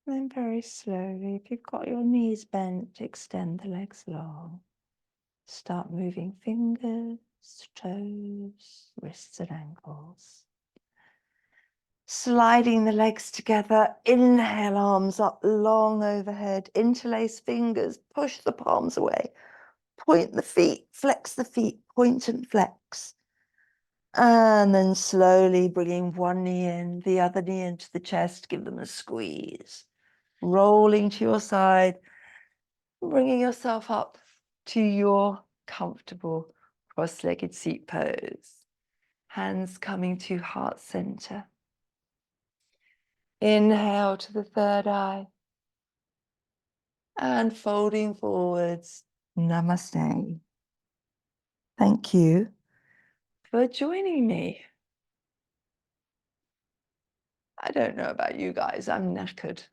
Then very slowly, if you've got your knees bent, extend the legs long. Start moving fingers, toes, wrists and ankles. Sliding the legs together, inhale, arms up long overhead, interlace fingers, push the palms away, point the feet, flex the feet, point and flex. And then slowly bringing one knee in, the other knee into the chest, give them a squeeze. Rolling to your side, bringing yourself up to your comfortable cross-legged seat pose. Hands coming to heart center. Inhale to the third eye. And folding forwards. Namaste. Thank you for joining me. I don't know about you guys, I'm knackered.